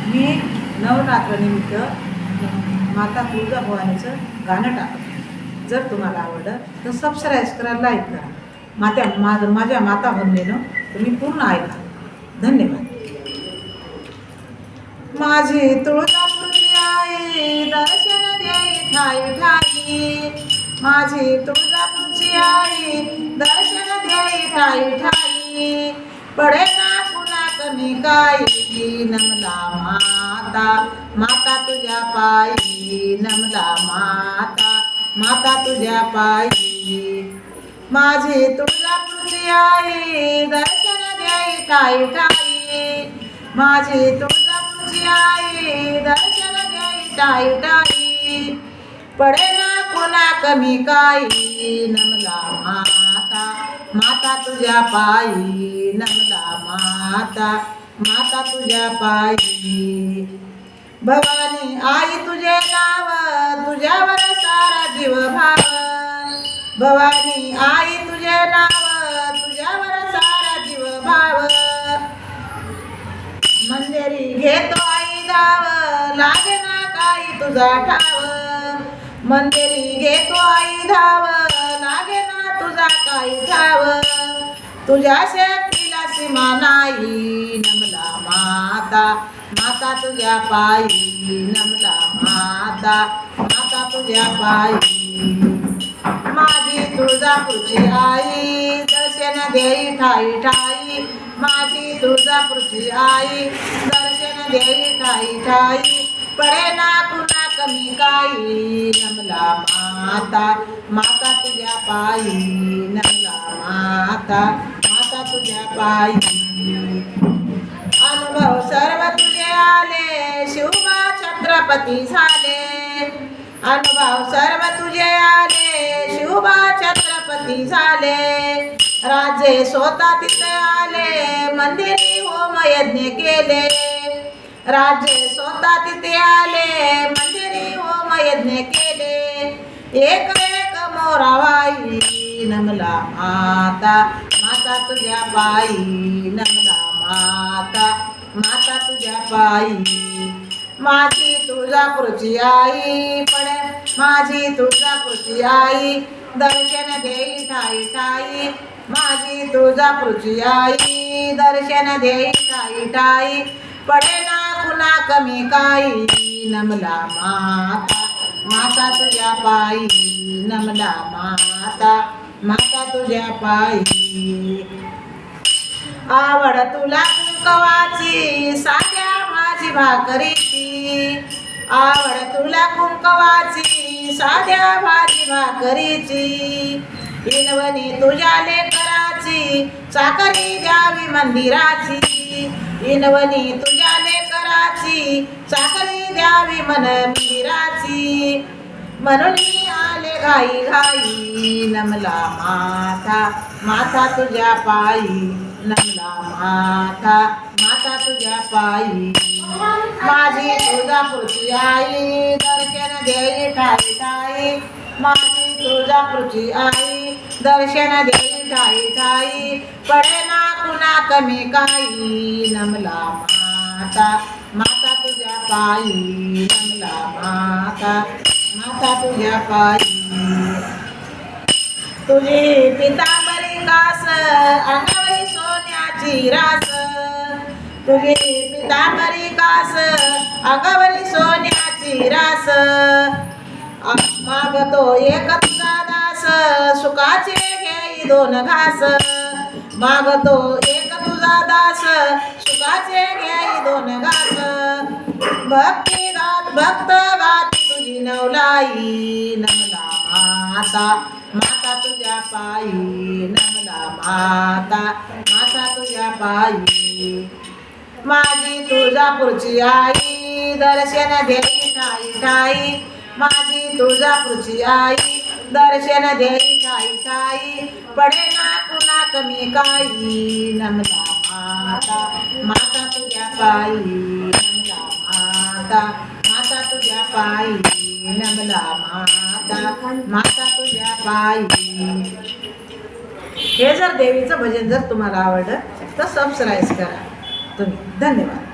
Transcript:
मी नवरात्रनिमित्त माता तुळजाभवानीचं गाणं टाकतो. जर तुम्हाला आवडलं तर सबस्क्राईब करा, लाईक करा. माझ्या माता बहिणीनं तुम्ही पूर्ण ऐका. धन्यवाद. माझी तुळजापूरची आई दर्शन देई ठाई ठाई. माझी तुळजापूरची आई दर्शन देई ठाई ठाई. पडे ना पुन्हा कमी काही नमला माता, माता तुझ्या पायी नमला माता, माता तुझ्या पायी. माझी तुळजापूरची आई दर्शन देई ठाई ठाई. माझी तुळजापूरची आई दर्शन देई ठाई ठाई. पडे ना पुन्हा कमी काही नमला माता, माता तुझ्या पायी नमला माता, माता तुझ्या पायी. भवानी आई तुझे नाव तुझ्यावर सारा जीव भाव. भवानी आई तुझे नाव तुझ्यावर सारा जीव भाव. मंदिरी घेतो आई धाव लागे ना काही तुझा ठाव. मंदिरी घेतो आई धाव लागे ना तुझा काही ठाव. तुझ्या शक्तीला सीमा नाही नमला माता, माता तुझ्या पायी नमला माता, माता तुझ्या पायी. माझी तुळजापूरची आई दर्शन देई ठाई ठाई. माझी तुळजापूरची आई दर्शन देई ठाई ठाई. पडे ना पुन्हा कमी काही नमला माता, माता तुझ्या पायी नमला माता, माता तुझ्या पायी. अनुभव सर्व तुझे आले शिवबा छत्रपती झाले. अनुभव सर्व तुझे आले शिवबा छत्रपती झाले. राजे स्वतः तिथे आले मंदिरी होम यज्ञ केले. राजे स्वतः तिथे आले मंदिरी होम यज्ञ केले. एक एक मोरावाई नमला माता, माता तुझ्या पायी नमला माता, माता तुझ्या पायी. माझी तुळजापूरची आई पडे, माझी तुळजापूरची आई दर्शन देई ठाई ठाई. माझी तुळजापूरची आई दर्शन देई ठाई ठाई. पडे ना पुन्हा कमी काही नमला माता, माता तुझ्या पायी नमला माता, माता तुझ्या पायी. आवड तुला कुंकवाची साध्या माझी भाकरीची. आवड तुला कुंकवाची साध्या भाजी भाकरीची. इनवणी तुझ्या लेकराची चाकरी द्यावी मंदिराची. इनवणी तुझ्या लेकराची चाकरी द्यावी मंदिराची. म्हणून आले घाई घाई नमला माता, माता तुझ्या पायी नमला माता, माता तुझ्या पायी. माझी तुळजापूरची आई दर्शन देई ठाई ठाई. माझी तुळजापूरची आई दर्शन देई ठाई ठाई. पडे ना पुन्हा कमी काही नमला माता, माता तुझ्या पायी नमला माता, माता तुझ्या पायी. तुझी पितांबरी कास अंगावरी सोन्याची रास. तुझी पितांबरी कास अंगावरी सोन्याची रास. मागतो एक तुझा दास सुखाचे घेई दोन घास. मागतो एक तुझा दास सुखाचे घेई दोन घास. भक्ती गात भक्त गाती तुझी नवलाई नमला माता, माता तुझ्या पायी नमला माता, माता तुझ्या पायी. माझी तुळजापूरची आई दर्शन देई ठाई ठाई. माझी तुळजापूरची आई दर्शन देई ठाई ठाई. पडे ना पुन्हा कमी काही नमला माता, माता तुझ्या पायी नमला माता, माता तुझ्या पायी नमला माता, माता तुझ्या पायी. हे जर देवीचं भजन जर तुम्हाला आवडलं तर सबस्क्राईब करा तुम्ही. धन्यवाद.